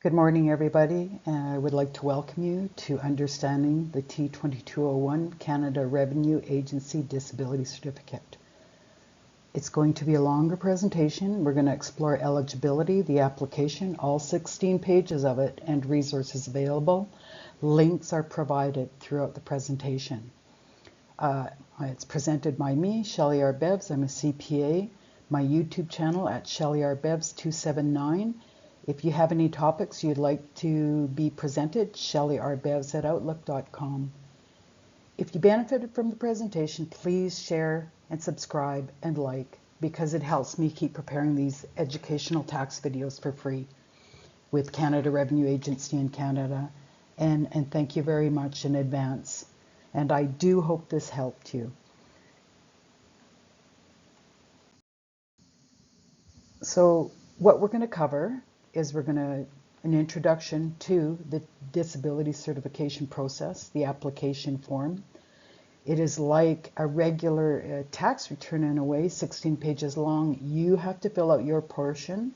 Good morning, everybody. I would like to welcome you to Understanding the T2201 Canada Revenue Agency Disability Certificate. It's going to be a longer presentation. We're going to explore eligibility, the application, all 16 pages of it, and resources available. Links are provided throughout the presentation. It's presented by me, Shelley R. Bevs. I'm a CPA. My YouTube channel at Shelley R. Bevs 279. If you have any topics you'd like to be presented, shelleyrBevs@outlook.com. If you benefited from the presentation, please share and subscribe and like, because it helps me keep preparing these educational tax videos for free with Canada Revenue Agency in Canada. And thank you very much in advance. And I do hope this helped you. So what we're going to cover is an introduction to the disability certification process, the application form. It is like a regular tax return in a way, 16 pages long. You have to fill out your portion,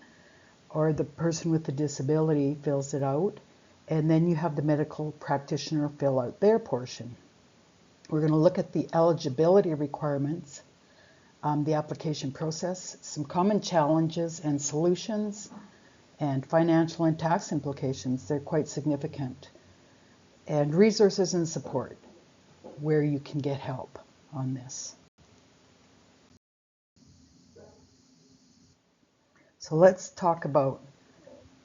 or the person with the disability fills it out, and then you have the medical practitioner fill out their portion. We're going to look at the eligibility requirements, the application process, some common challenges and solutions, and financial and tax implications. They're quite significant. And resources and support, where you can get help on this. So let's talk about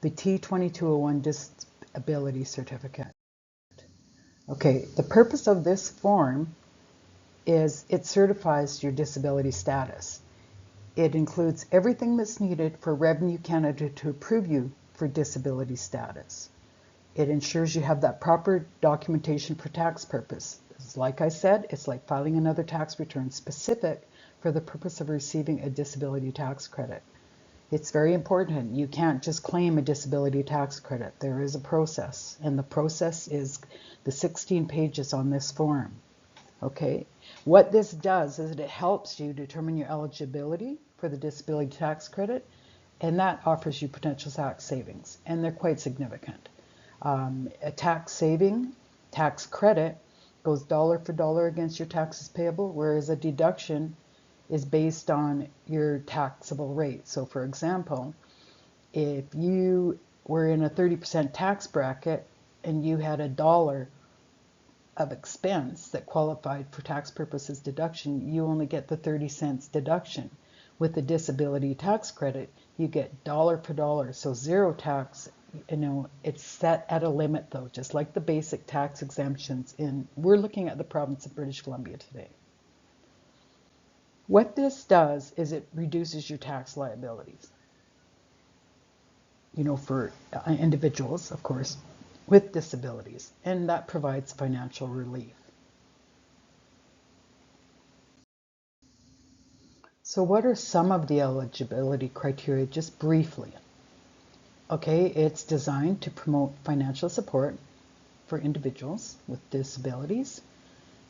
the T2201 Disability Certificate. Okay, the purpose of this form is it certifies your disability status. It includes everything that's needed for Revenue Canada to approve you for disability status. It ensures you have that proper documentation for tax purposes. Like I said, it's like filing another tax return specific for the purpose of receiving a disability tax credit. It's very important. You can't just claim a disability tax credit. There is a process, and the process is the 16 pages on this form. Okay, what this does is it helps you determine your eligibility for the disability tax credit, and that offers you potential tax savings, and they're quite significant. A tax saving, tax credit, goes dollar for dollar against your taxes payable, whereas a deduction is based on your taxable rate. So for example, if you were in a 30% tax bracket and you had $1 of expense that qualified for tax purposes deduction, you only get the 30 cents deduction. With the disability tax credit, you get dollar for dollar, so zero tax. It's set at a limit though, just like the basic tax exemptions we're looking at the province of British Columbia today. What this does is it reduces your tax liabilities, for individuals, of course, with disabilities, and that provides financial relief. So what are some of the eligibility criteria, just briefly? Okay, it's designed to promote financial support for individuals with disabilities.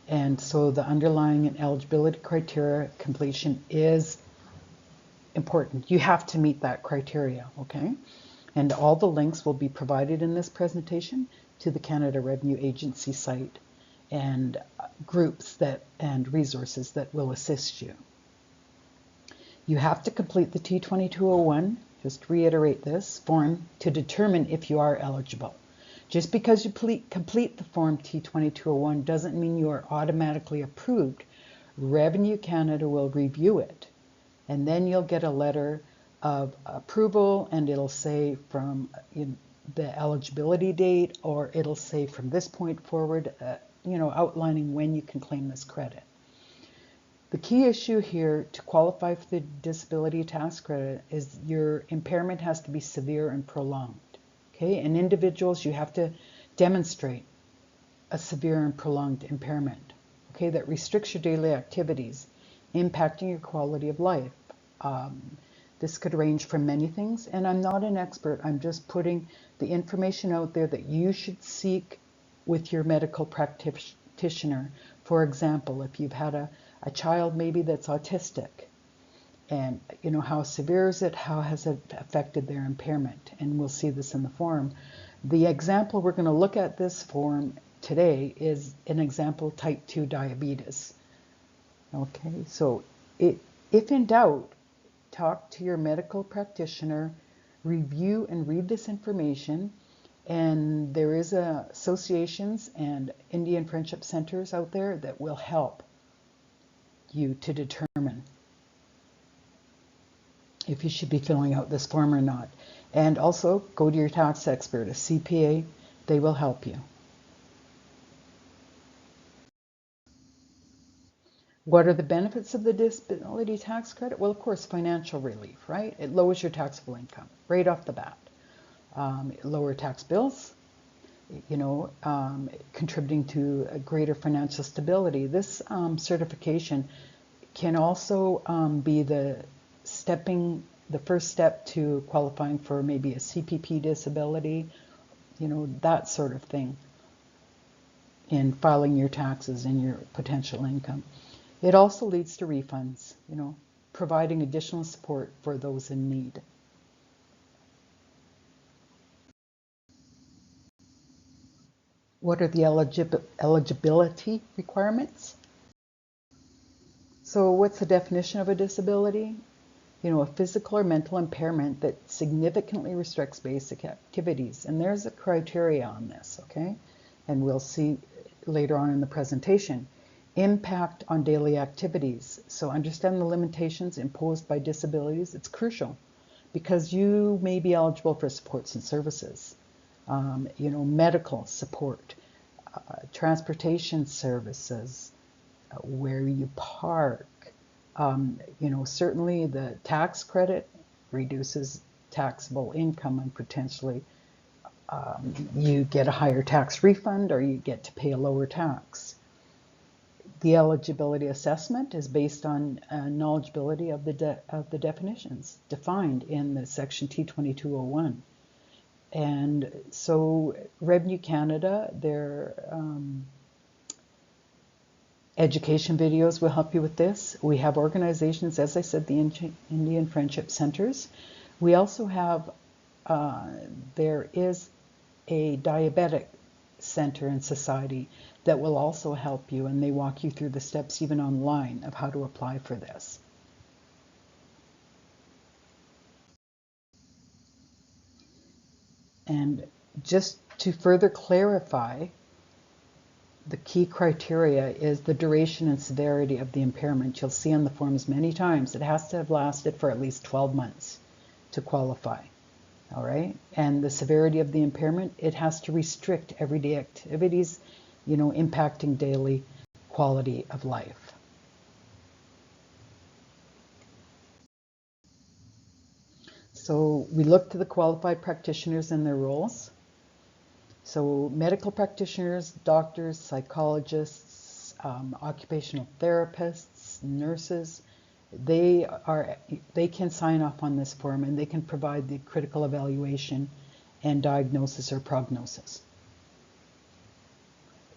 And so the underlying eligibility criteria completion is important. You have to meet that criteria, okay? And all the links will be provided in this presentation to the Canada Revenue Agency site and groups and resources that will assist you. You have to complete the T2201, just reiterate this, form to determine if you are eligible. Just because you complete the form T2201 doesn't mean you are automatically approved. Revenue Canada will review it, and then you'll get a letter of approval, and it'll say from the eligibility date, or it'll say from this point forward, outlining when you can claim this credit. The key issue here to qualify for the disability tax credit is your impairment has to be severe and prolonged. Okay, and individuals, you have to demonstrate a severe and prolonged impairment, okay, that restricts your daily activities, impacting your quality of life. This could range from many things, and I'm not an expert. I'm just putting the information out there that you should seek with your medical practitioner. For example, if you've had a child maybe that's autistic, and how severe is it, how has it affected their impairment, and we'll see this in the form. The example we're going to look at this form today is an example type 2 diabetes. Okay, so if in doubt, talk to your medical practitioner, review and read this information, and there is associations and Indian Friendship Centers out there that will help you to determine if you should be filling out this form or not. And also go to your tax expert, a CPA, they will help you. What are the benefits of the disability tax credit? Well, of course, financial relief, right? It lowers your taxable income right off the bat. Lower tax bills, contributing to a greater financial stability. This certification can also be the first step to qualifying for maybe a CPP disability, that sort of thing in filing your taxes and your potential income. It also leads to refunds, providing additional support for those in need. What are the eligibility requirements? So what's the definition of a disability? A physical or mental impairment that significantly restricts basic activities. And there's a criteria on this, okay? And we'll see later on in the presentation. Impact on daily activities. So understand the limitations imposed by disabilities. It's crucial because you may be eligible for supports and services, medical support, transportation services, where you park. Certainly the tax credit reduces taxable income and potentially you get a higher tax refund or you get to pay a lower tax. The eligibility assessment is based on knowledgeability of the definitions defined in the section T2201. And so Revenue Canada, their education videos will help you with this. We have organizations, as I said, the Indian Friendship Centers. We also have, there is a diabetic center and society that will also help you, and they walk you through the steps even online of how to apply for this. And just to further clarify, the key criteria is the duration and severity of the impairment. You'll see on the forms many times it has to have lasted for at least 12 months to qualify. All right, and the severity of the impairment, it has to restrict everyday activities, impacting daily quality of life. So we look to the qualified practitioners and their roles. So medical practitioners, doctors, psychologists, occupational therapists, nurses, they can sign off on this form and they can provide the critical evaluation and diagnosis or prognosis.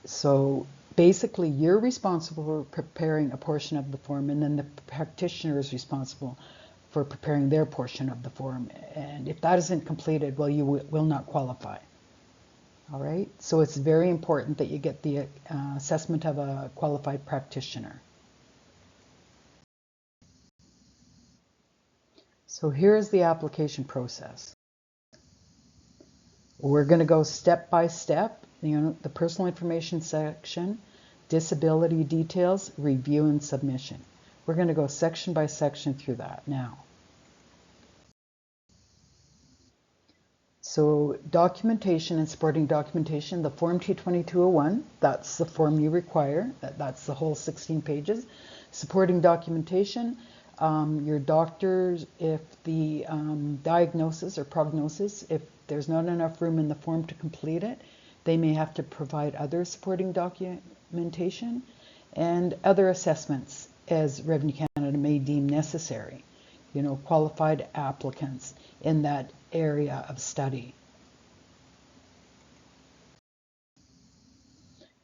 So basically you're responsible for preparing a portion of the form, and then the practitioner is responsible for preparing their portion of the form. And if that isn't completed, well, you will not qualify. All right, so it's very important that you get the assessment of a qualified practitioner. So here's the application process. We're going to go step by step, the personal information section, disability details, review and submission. We're going to go section by section through that now. So documentation and supporting documentation, the form T2201, that's the form you require. That's the whole 16 pages. Supporting documentation, your doctors, if the diagnosis or prognosis, if there's not enough room in the form to complete it, they may have to provide other supporting documentation and other assessments as Revenue Canada may deem necessary. Qualified applicants in that area of study.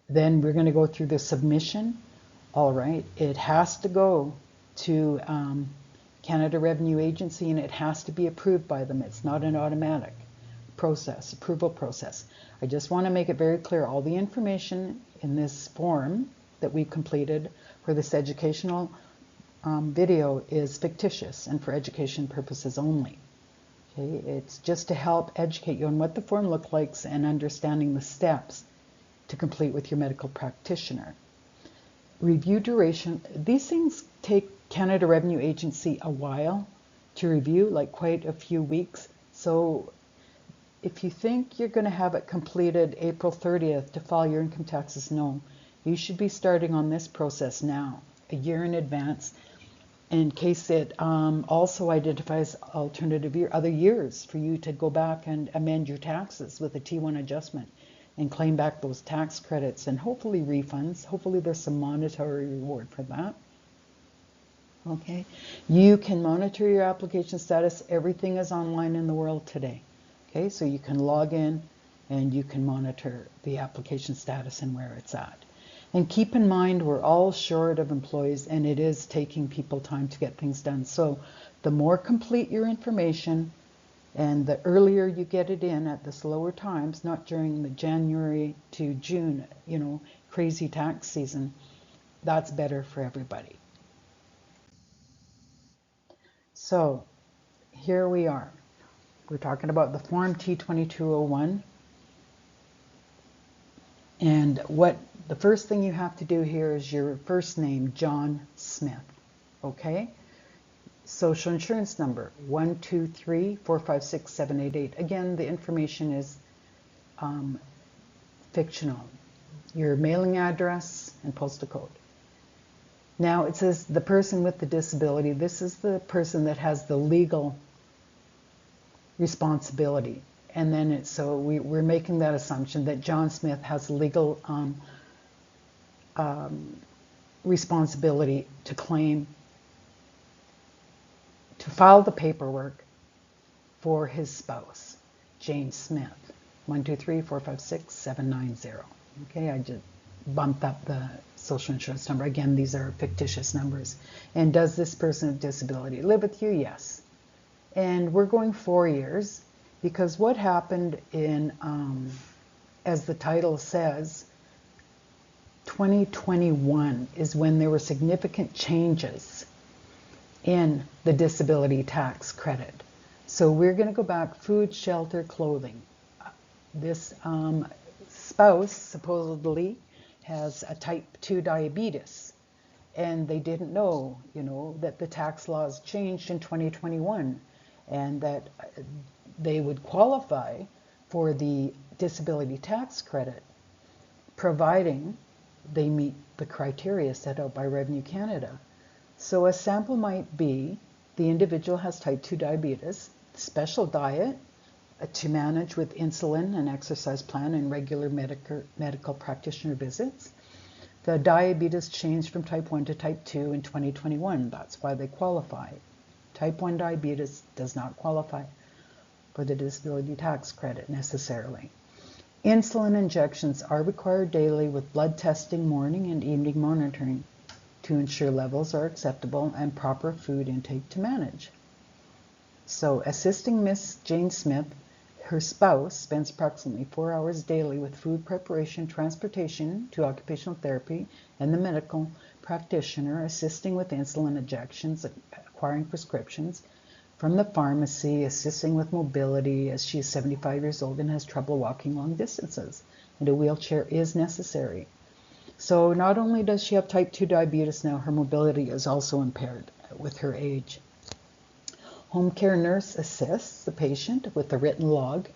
Then we're going to go through the submission. All right, it has to go to Canada Revenue Agency, and it has to be approved by them. It's not an automatic process, approval process. I just want to make it very clear, all the information in this form that we've completed for this educational video is fictitious and for education purposes only. Okay, it's just to help educate you on what the form looks like and understanding the steps to complete with your medical practitioner. Review duration. These things take Canada Revenue Agency a while to review, like quite a few weeks. So if you think you're going to have it completed April 30th to file your income taxes, no. You should be starting on this process now, a year in advance, in case it also identifies alternative other years for you to go back and amend your taxes with a T1 adjustment and claim back those tax credits and hopefully refunds. Hopefully there's some monetary reward for that. Okay, you can monitor your application status. Everything is online in the world today. Okay, so you can log in and you can monitor the application status and where it's at. And keep in mind, we're all short of employees and it is taking people time to get things done. So the more complete your information and the earlier you get it in at the slower times, not during the January to June, crazy tax season, that's better for everybody. So here we are. We're talking about the form T2201. And what the first thing you have to do here is your first name, John Smith. Okay? Social insurance number 123456788. Again, the information is fictional. Your mailing address and postal code. Now it says the person with the disability. This is the person that has the legal responsibility. And then so we're making that assumption that John Smith has legal responsibility to claim, to file the paperwork for his spouse, Jane Smith, 123456790. Okay, I just bumped up the social insurance number. Again, these are fictitious numbers. And does this person with disability live with you? Yes. And we're going 4 years. Because what happened in, as the title says, 2021 is when there were significant changes in the disability tax credit. So we're going to go back, food, shelter, clothing. This spouse supposedly has a type 2 diabetes. And they didn't know, that the tax laws changed in 2021 and that they would qualify for the disability tax credit, providing they meet the criteria set out by Revenue Canada. So a sample might be the individual has type 2 diabetes, special diet to manage with insulin and exercise plan and regular medical practitioner visits. The diabetes changed from type 1 to type 2 in 2021. That's why they qualify. Type 1 diabetes does not qualify for the disability tax credit necessarily. Insulin injections are required daily with blood testing, morning and evening monitoring to ensure levels are acceptable and proper food intake to manage. So assisting Miss Jane Smith, her spouse spends approximately 4 hours daily with food preparation, transportation to occupational therapy, and the medical practitioner assisting with insulin injections, acquiring prescriptions from the pharmacy, assisting with mobility as she is 75 years old and has trouble walking long distances, and a wheelchair is necessary. So not only does she have type 2 diabetes now, her mobility is also impaired with her age. Home care nurse assists the patient with a written log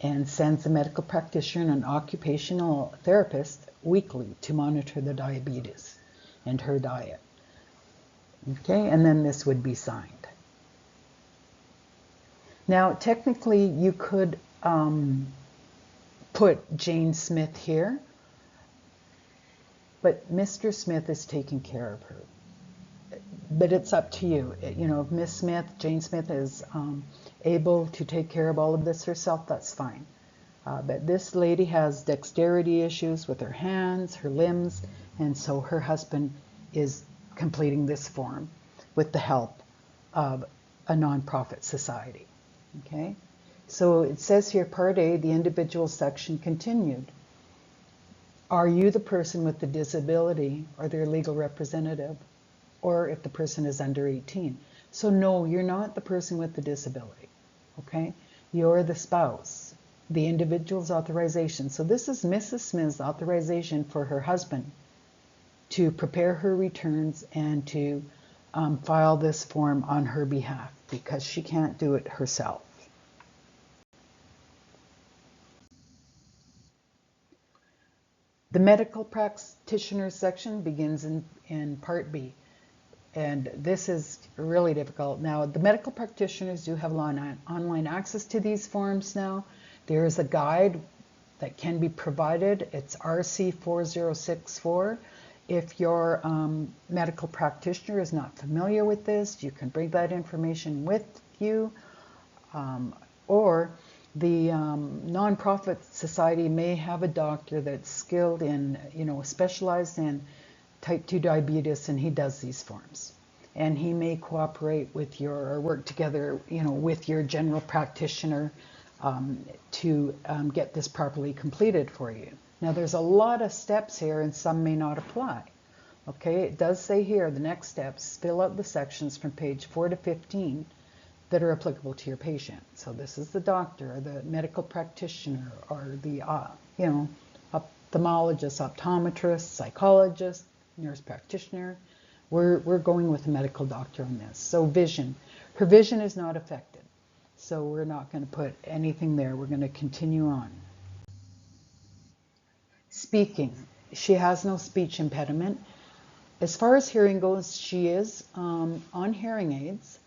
and sends a medical practitioner and an occupational therapist weekly to monitor the diabetes and her diet. Okay, and then this would be signed. Now, technically, you could put Jane Smith here, but Mr. Smith is taking care of her. But it's up to you. If Miss Smith, Jane Smith, is able to take care of all of this herself, that's fine. But this lady has dexterity issues with her hands, her limbs, and so her husband is completing this form with the help of a nonprofit society. Okay, so it says here, Part A, the individual section continued. Are you the person with the disability or their legal representative, or if the person is under 18? So no, you're not the person with the disability, okay? You're the spouse, the individual's authorization. So this is Mrs. Smith's authorization for her husband to prepare her returns and to file this form on her behalf because she can't do it herself. The medical practitioner section begins in Part B, and this is really difficult. Now, the medical practitioners do have online access to these forms now. There is a guide that can be provided. It's RC 4064. If your medical practitioner is not familiar with this, you can bring that information with you, or the nonprofit society may have a doctor that's skilled in, specialized in type 2 diabetes, and he does these forms. And he may cooperate with or work together, with your general practitioner to get this properly completed for you. Now, there's a lot of steps here, and some may not apply. Okay, it does say here, the next steps, fill out the sections from page 4 to 15 that are applicable to your patient. So this is the doctor, or the medical practitioner, or the ophthalmologist, optometrist, psychologist, nurse practitioner. We're going with a medical doctor on this. So vision, her vision is not affected. So we're not going to put anything there. We're going to continue on. Speaking, she has no speech impediment. As far as hearing goes, she is on hearing aids,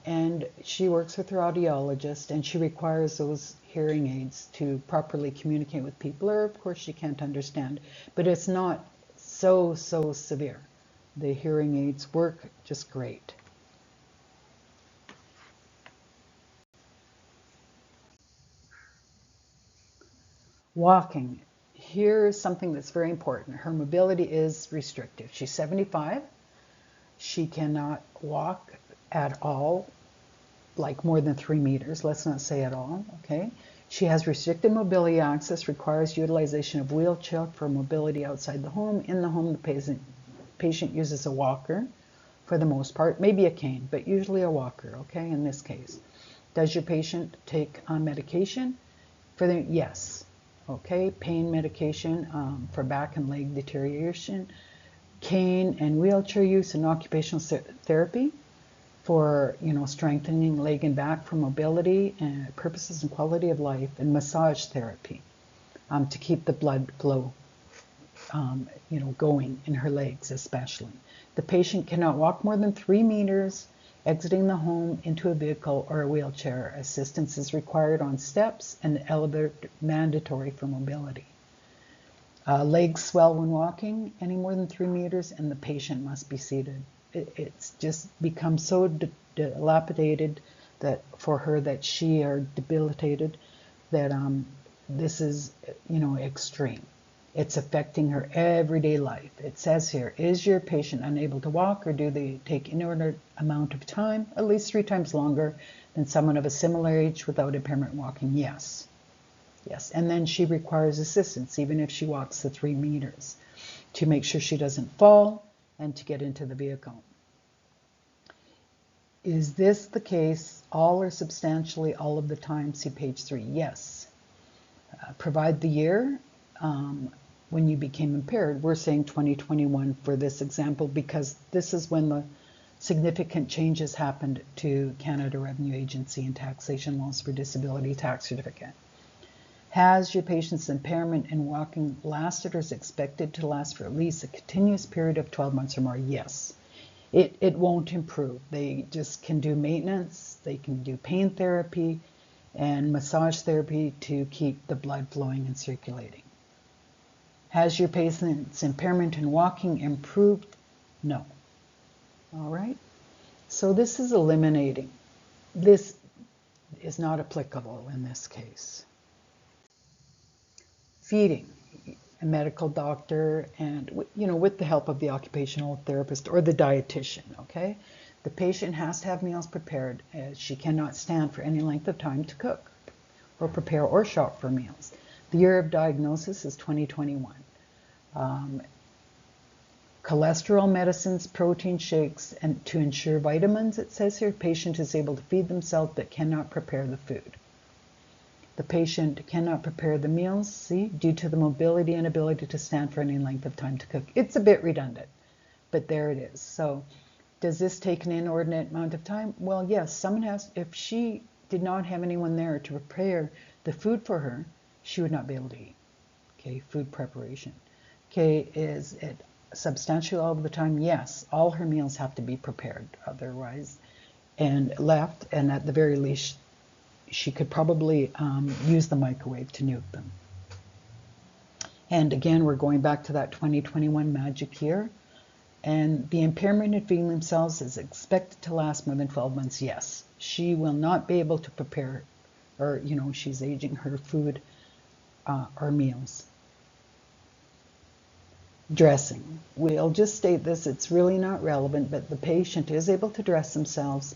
and she works with her audiologist, and she requires those hearing aids to properly communicate with people, or of course she can't understand, but it's not so severe. The hearing aids work just great. Walking. Here's something that's very important. Her mobility is restrictive. She's 75. She cannot walk at all, like more than 3 meters. Let's not say at all, okay? She has restricted mobility access, requires utilization of wheelchair for mobility outside the home. In the home, the patient uses a walker for the most part, maybe a cane, but usually a walker, okay, in this case. Does your patient take medication? Yes. Okay, pain medication for back and leg deterioration, cane and wheelchair use, and occupational therapy for strengthening leg and back for mobility and purposes and quality of life, and massage therapy to keep the blood flow going in her legs especially. The patient cannot walk more than 3 meters exiting the home into a vehicle or a wheelchair. Assistance is required on steps, and the elevator mandatory for mobility. Legs swell when walking any more than 3 meters, and the patient must be seated. It's just become so dilapidated that for her that she are debilitated that this is extreme. It's affecting her everyday life. It says here, is your patient unable to walk, or do they take inordinate amount of time, at least 3 times longer than someone of a similar age without impairment walking? Yes. Yes. And then she requires assistance, even if she walks the 3 meters, to make sure she doesn't fall and to get into the vehicle. Is this the case all or substantially all of the time? See page 3. Yes. Provide the year when you became impaired. We're saying 2021 for this example because this is when the significant changes happened to Canada Revenue Agency and taxation laws for disability tax certificate. Has your patient's impairment in walking lasted or is expected to last for at least a continuous period of 12 months or more? Yes. It won't improve. They just can do maintenance, they can do pain therapy and massage therapy to keep the blood flowing and circulating. Has your patient's impairment in walking improved? No. All right. So this is eliminating. This is not applicable in this case. Feeding. A medical doctor and with the help of the occupational therapist or the dietitian, okay? The patient has to have meals prepared, as she cannot stand for any length of time to cook or prepare or shop for meals. The year of diagnosis is 2021. Cholesterol medicines, protein shakes, and to ensure vitamins, it says here, patient is able to feed themselves but cannot prepare the food. The patient cannot prepare the meals, see, due to the mobility and ability to stand for any length of time to cook. It's a bit redundant, but there it is. So does this take an inordinate amount of time? Well, yes, someone has. If she did not have anyone there to prepare the food for her, she would not be able to eat. Okay, food preparation. Okay, is it substantial all the time? Yes, all her meals have to be prepared otherwise and left, and at the very least she could probably use the microwave to nuke them. And again, we're going back to that 2021 magic year, and the impairment in feeding themselves is expected to last more than 12 months. Yes, she will not be able to prepare, or she's aging, her food or meals. Dressing. We'll just state this, it's really not relevant, but the patient is able to dress themselves,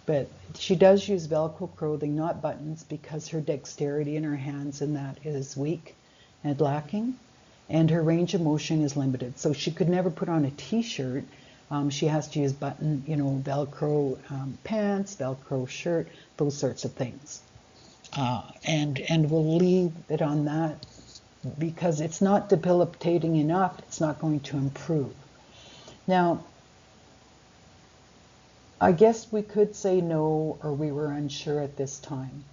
but she does use Velcro clothing, not buttons, because her dexterity in her hands and that is weak and lacking, and her range of motion is limited. So she could never put on a t-shirt. She has to use button, Velcro pants, Velcro shirt, those sorts of things. And we'll leave it on that, because it's not debilitating enough, it's not going to improve. Now, I guess we could say no, or we were unsure at this time,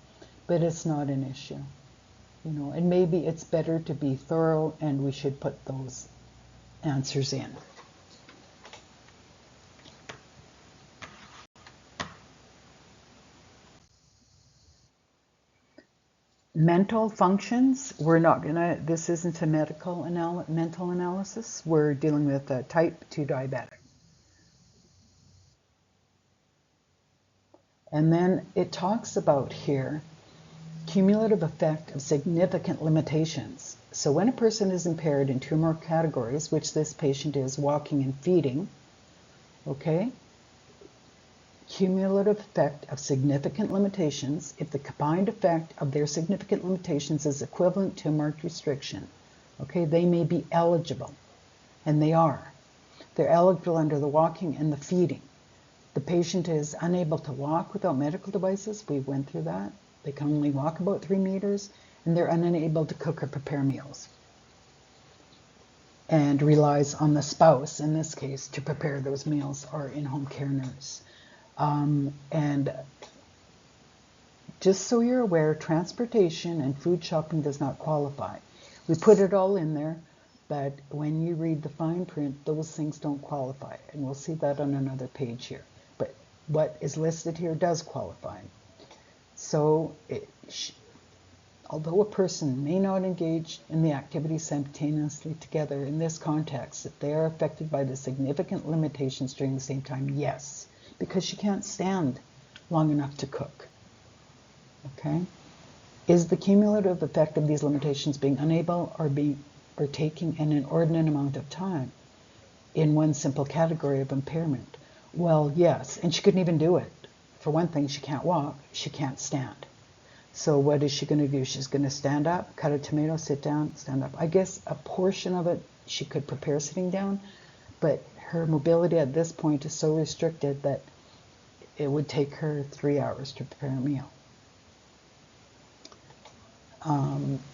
but it's not an issue. And maybe it's better to be thorough, and we should put those answers in. Mental functions, we're not gonna, this isn't a mental analysis, we're dealing with a type 2 diabetic. And then it talks about here, cumulative effect of significant limitations. So when a person is impaired in 2 or more categories, which this patient is, walking and feeding, okay, cumulative effect of significant limitations, if the combined effect of their significant limitations is equivalent to a marked restriction, okay, they may be eligible, and they are. They're eligible under the walking and the feeding. The patient is unable to walk without medical devices. We went through that. They can only walk about 3 meters, and they're unable to cook or prepare meals, and relies on the spouse, in this case, to prepare those meals, or in-home care nurse. And just so you're aware, transportation and food shopping does not qualify. We put it all in there, but when you read the fine print, those things don't qualify. And we'll see that on another page here. But what is listed here does qualify. So although a person may not engage in the activity simultaneously together in this context, if they are affected by the significant limitations during the same time, yes, because she can't stand long enough to cook. Okay? Is the cumulative effect of these limitations being unable or taking an inordinate amount of time in one simple category of impairment? Well, yes, and she couldn't even do it. For one thing, she can't walk, she can't stand. So what is she going to do? She's going to stand up, cut a tomato, sit down, stand up. I guess a portion of it she could prepare sitting down, but her mobility at this point is so restricted that it would take her 3 hours to prepare a meal.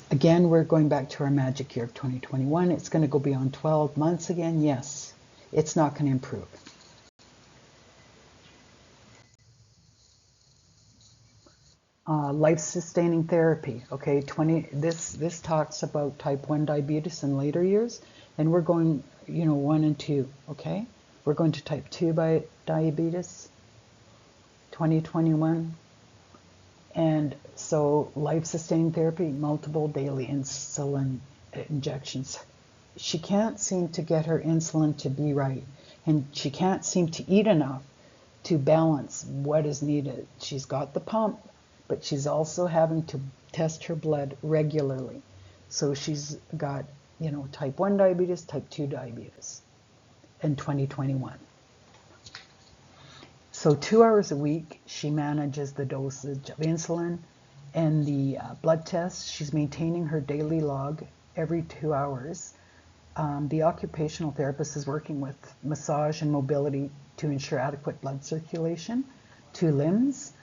Again, we're going back to our magic year of 2021. It's going to go beyond 12 months again. Yes, it's not going to improve. Life-sustaining therapy. Okay, this talks about type 1 diabetes in later years, and we're going, 1 and 2. Okay, we're going to type 2 diabetes, 2021. And so life-sustaining therapy, multiple daily insulin injections. She can't seem to get her insulin to be right, and she can't seem to eat enough to balance what is needed. She's got the pump, but she's also having to test her blood regularly. So she's got, type 1 diabetes, type 2 diabetes in 2021. So 2 hours a week, she manages the dosage of insulin and the blood tests. She's maintaining her daily log every 2 hours. The occupational therapist is working with massage and mobility to ensure adequate blood circulation to limbs,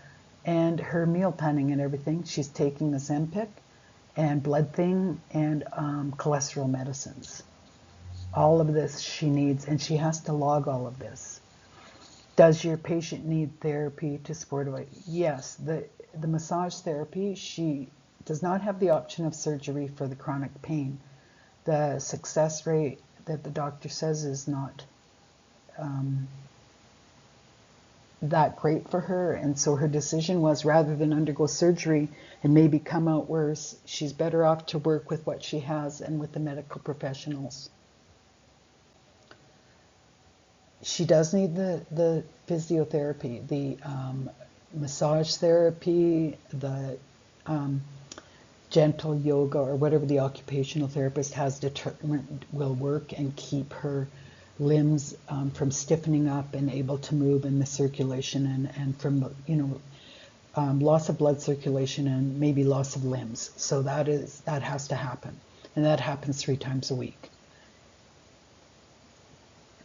and her meal planning and everything. She's taking the Ozempic and blood thing and cholesterol medicines. All of this she needs, and she has to log all of this. Does your patient need therapy to support it? Yes, the massage therapy, she does not have the option of surgery for the chronic pain. The success rate that the doctor says is not that great for her, and so her decision was, rather than undergo surgery and maybe come out worse, she's better off to work with what she has and with the medical professionals. She does need the physiotherapy, the massage therapy, the gentle yoga, or whatever the occupational therapist has determined will work and keep her limbs from stiffening up and able to move in the circulation, and from loss of blood circulation and maybe loss of limbs. So that has to happen, and that happens 3 times a week.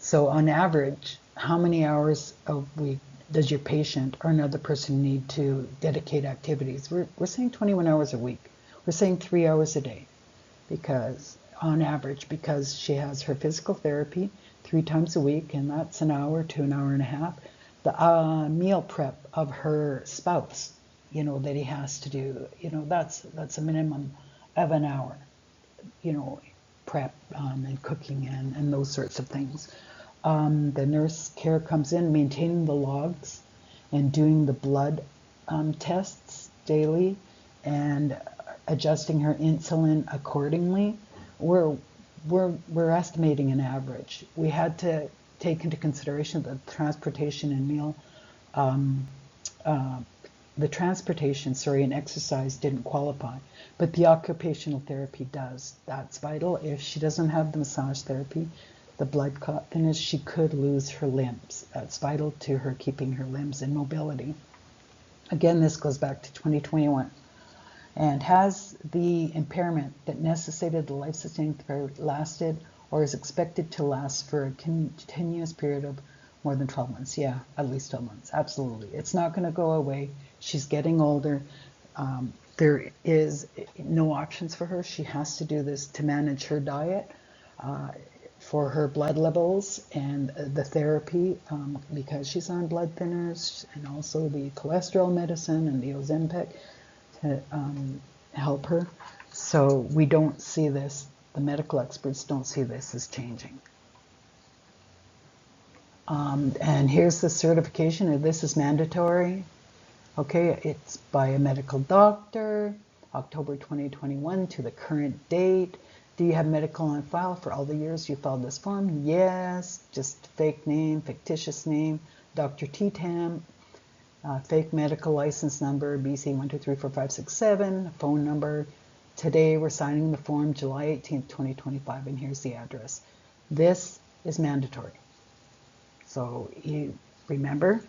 So on average, how many hours a week does your patient or another person need to dedicate activities? We're saying 21 hours a week. We're saying 3 hours a day, because on average, because she has her physical therapy 3 times a week, and that's an hour to an hour and a half. The meal prep of her spouse, that he has to do, that's a minimum of an hour, prep and cooking and those sorts of things. The nurse care comes in, maintaining the logs and doing the blood tests daily and adjusting her insulin accordingly. We're estimating an average. We had to take into consideration the transportation and meal, and exercise didn't qualify, but the occupational therapy does. That's vital. If she doesn't have the massage therapy, the blood clot thinners, she could lose her limbs. That's vital to her keeping her limbs in mobility. Again, this goes back to 2021. And has the impairment that necessitated the life-sustaining therapy lasted or is expected to last for a continuous period of more than 12 months? Yeah, at least 12 months. Absolutely. It's not going to go away. She's getting older. There is no options for her. She has to do this to manage her diet, for her blood levels, and the therapy, because she's on blood thinners, and also the cholesterol medicine and the Ozempic to help her. So we don't see this, the medical experts don't see this as changing. And here's the certification, and this is mandatory. Okay, it's by a medical doctor, October 2021 to the current date. Do you have medical on file for all the years you filed this form? Yes, just fake name, fictitious name, Dr. T-Tam, fake medical license number, BC 1234567, phone number. Today we're signing the form July 18th, 2025, and here's the address. This is mandatory. So you remember,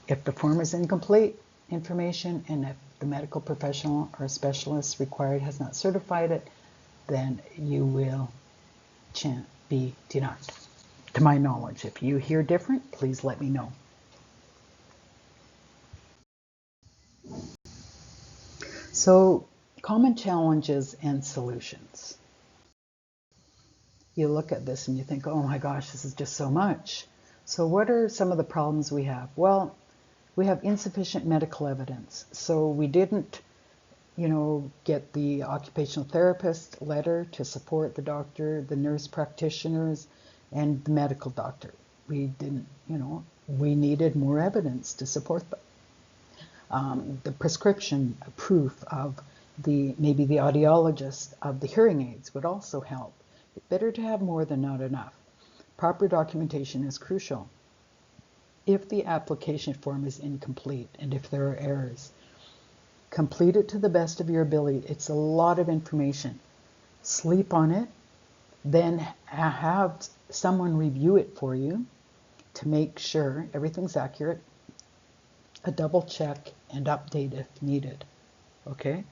if the form is incomplete information and if the medical professional or specialist required has not certified it, then you will be denied. To my knowledge, if you hear different, please let me know. So, common challenges and solutions. You look at this and you think, oh my gosh, this is just so much. So what are some of the problems we have? Well, we have insufficient medical evidence. So we didn't get the occupational therapist letter to support the doctor, the nurse practitioners, and the medical doctor. We didn't, we needed more evidence to support them. The prescription proof of maybe the audiologist of the hearing aids would also help. It's better to have more than not enough. Proper documentation is crucial. If the application form is incomplete and if there are errors, complete it to the best of your ability. It's a lot of information. Sleep on it, then have someone review it for you to make sure everything's accurate. a double check and update if needed. Okay?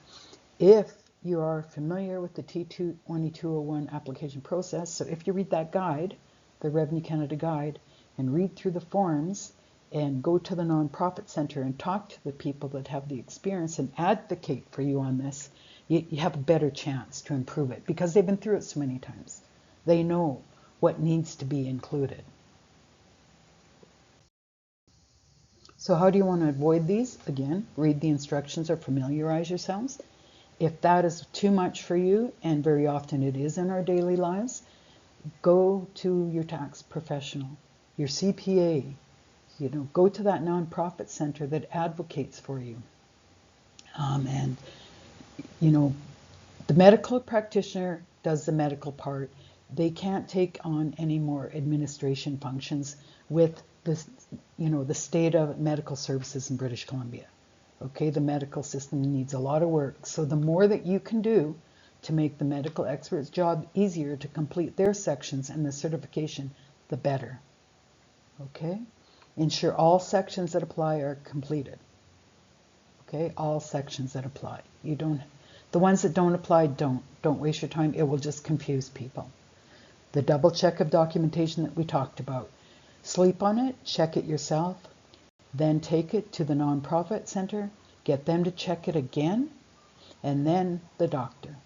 If you are familiar with the T2201 application process, so if you read that guide, the Revenue Canada guide, and read through the forms and go to the Nonprofit Centre and talk to the people that have the experience and advocate for you on this, you have a better chance to improve it because they've been through it so many times. They know what needs to be included. So how do you want to avoid these? Again, read the instructions or familiarize yourselves. If that is too much for you, and very often it is in our daily lives, go to your tax professional, your CPA, go to that nonprofit center that advocates for you. And the medical practitioner does the medical part. They can't take on any more administration functions with this, the state of medical services in British Columbia. Okay, the medical system needs a lot of work. So the more that you can do to make the medical expert's job easier to complete their sections and the certification, the better. Okay, ensure all sections that apply are completed. Okay, all sections that apply. The ones that don't apply, don't waste your time. It will just confuse people. The double check of documentation that we talked about. Sleep on it, check it yourself, then take it to the nonprofit center, get them to check it again, and then the doctor.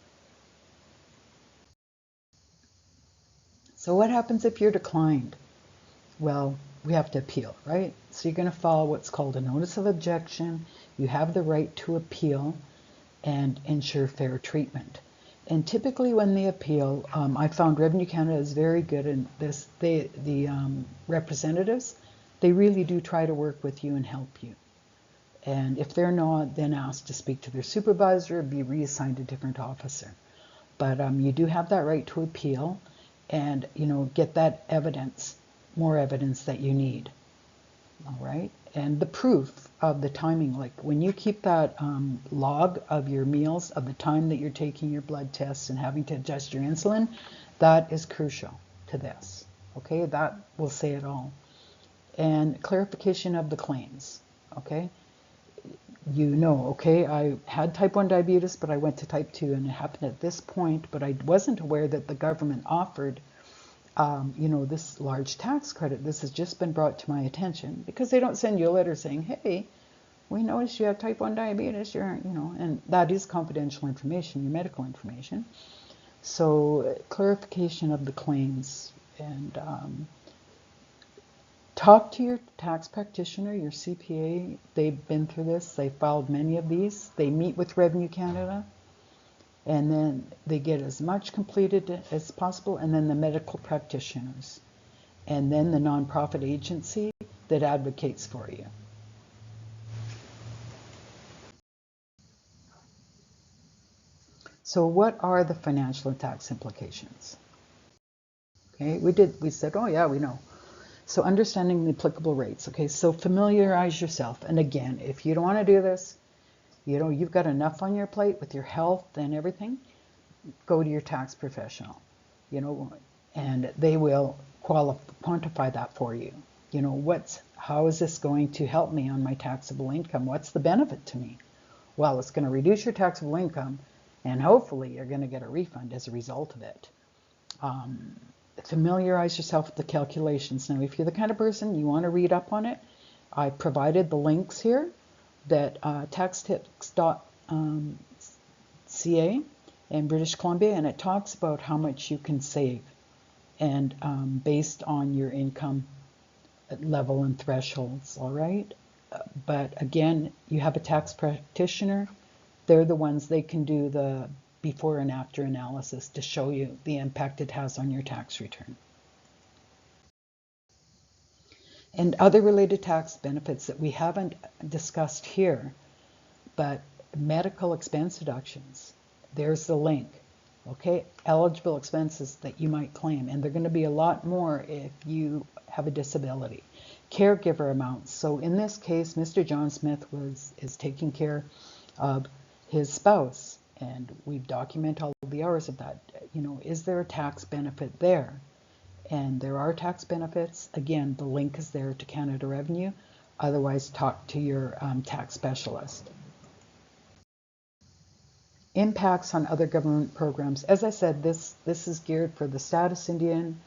So what happens if you're declined? Well, we have to appeal, right? So you're going to file what's called a notice of objection. You have the right to appeal and ensure fair treatment. And typically when they appeal, I found Revenue Canada is very good in this. The representatives, they really do try to work with you and help you. And if they're not, then ask to speak to their supervisor or be reassigned a different officer. But you do have that right to appeal and, get that evidence, more evidence that you need. All right. And the proof of the timing, like when you keep that log of your meals, of the time that you're taking your blood tests and having to adjust your insulin, that is crucial to this. Okay, that will say it all. And clarification of the claims. Okay, okay, I had type 1 diabetes, but I went to type 2 and it happened at this point, but I wasn't aware that the government offered this large tax credit. This has just been brought to my attention, because they don't send you a letter saying, hey, we noticed you have type 1 diabetes, and that is confidential information, your medical information. So clarification of the claims, and talk to your tax practitioner, your CPA. They've been through this. They filed many of these. They meet with Revenue Canada. And then they get as much completed as possible, and then the medical practitioners, and then the nonprofit agency that advocates for you. So what are the financial and tax implications? Okay, we said, oh yeah, we know. So understanding the applicable rates. Okay, so familiarize yourself. And again, if you don't want to do this, you've got enough on your plate with your health and everything, go to your tax professional, and they will quantify that for you. How is this going to help me on my taxable income? What's the benefit to me? Well, it's going to reduce your taxable income, and hopefully you're going to get a refund as a result of it. Familiarize yourself with the calculations. Now, if you're the kind of person you want to read up on it, I provided the links here that taxtips.ca in British Columbia, and it talks about how much you can save, and based on your income level and thresholds. All right, but again, you have a tax practitioner. They're the ones, they can do the before and after analysis to show you the impact it has on your tax return. And other related tax benefits that we haven't discussed here, but medical expense deductions. There's the link. Okay, eligible expenses that you might claim, and they're going to be a lot more if you have a disability. Caregiver amounts. So in this case, Mr. John Smith is taking care of his spouse, and we've documented all the hours of that. Is there a tax benefit there? And there are tax benefits. Again, the link is there to Canada Revenue. Otherwise, talk to your tax specialist. Impacts on other government programs. As I said, this is geared for the status Indian,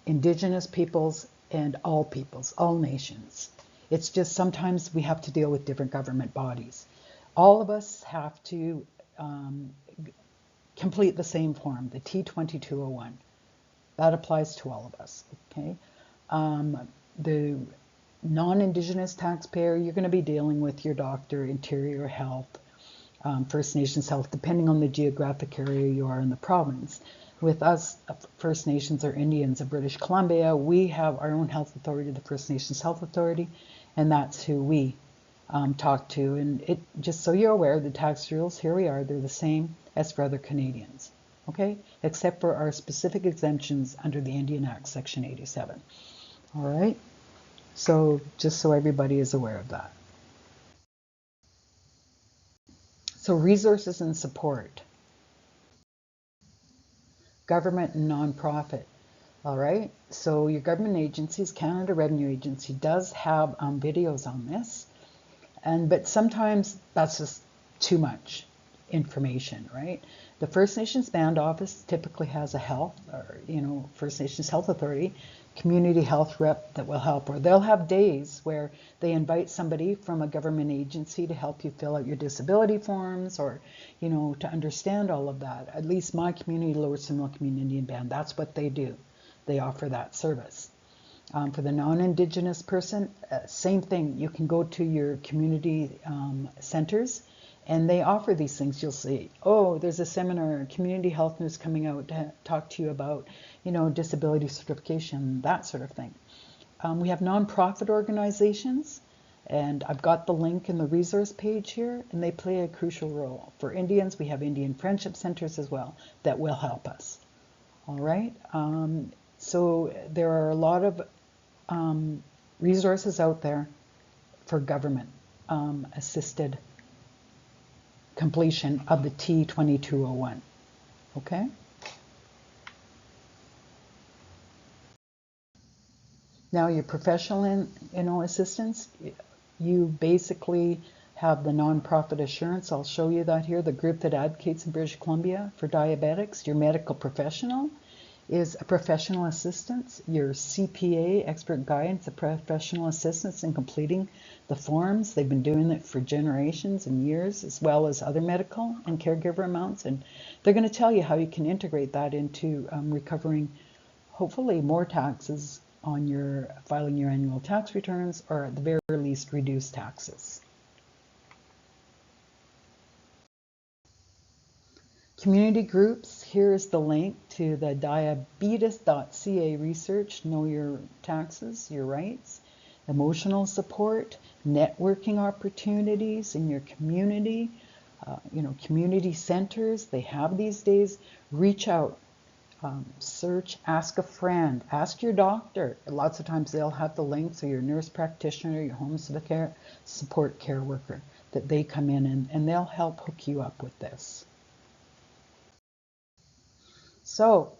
Indigenous peoples, and all nations. It's just sometimes we have to deal with different government bodies. All of us have to complete the same form, the T2201. That applies to all of us, okay? The non-Indigenous taxpayer, you're going to be dealing with your doctor, Interior Health, First Nations Health, depending on the geographic area you are in the province. With us, First Nations or Indians of British Columbia, we have our own health authority, the First Nations Health Authority, and that's who we talk to. And it, just so you're aware, the tax rules, here we are, they're the same as for other Canadians, okay? Except for our specific exemptions under the Indian Act, Section 87. All right? So just so everybody is aware of that. So resources and support. Government and nonprofit. All right, so your government agencies, Canada Revenue Agency does have videos on this, but sometimes that's just too much information, right? The First Nations Band Office typically has a health, or First Nations Health Authority, community health rep that will help, or they'll have days where they invite somebody from a government agency to help you fill out your disability forms, or to understand all of that. At least my community, Lower Seminole Community Indian Band, that's what they do. They offer that service. For the non-Indigenous person, same thing. You can go to your community centers, and they offer these things. You'll see, oh, there's a seminar, community health news coming out to talk to you about, disability certification, that sort of thing. We have nonprofit organizations, and I've got the link in the resource page here, and they play a crucial role. For Indians, we have Indian Friendship Centers as well that will help us. All right. So there are a lot of resources out there for government assisted completion of the T2201. Okay? Now your professional assistance, you basically have the nonprofit assurance. I'll show you that here. The group that advocates in British Columbia for diabetics. Your medical professional is a professional assistance. Your CPA, expert guidance, a professional assistance in completing the forms. They've been doing it for generations and years, as well as other medical and caregiver amounts. And they're going to tell you how you can integrate that into recovering, hopefully, more taxes on your filing your annual tax returns, or at the very least, reduce taxes. Community groups, here is the link to the diabetes.ca research, know your taxes, your rights, emotional support, networking opportunities in your community, community centers, they have these days. Reach out, search, ask a friend, ask your doctor. Lots of times they'll have the links, or your nurse practitioner, your home support care worker, that they come in and they'll help hook you up with this. So,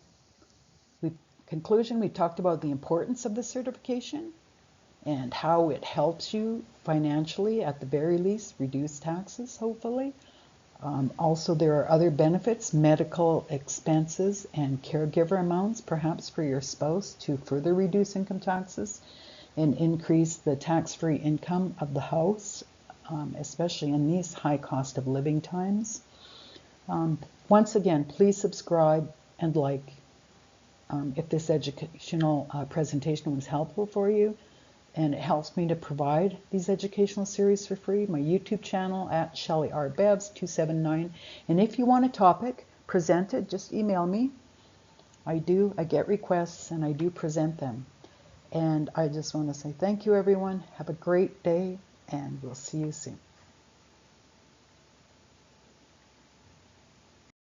conclusion, we talked about the importance of the certification and how it helps you financially, at the very least, reduce taxes, hopefully. Also, there are other benefits, medical expenses and caregiver amounts, perhaps for your spouse, to further reduce income taxes and increase the tax-free income of the house, especially in these high cost of living times. Once again, please subscribe and like if this educational presentation was helpful for you, and it helps me to provide these educational series for free. My YouTube channel at Shelley R. Bevs 279. And if you want a topic presented, just email me. I get requests and I do present them. And I just want to say thank you, everyone. Have a great day, and we'll see you soon.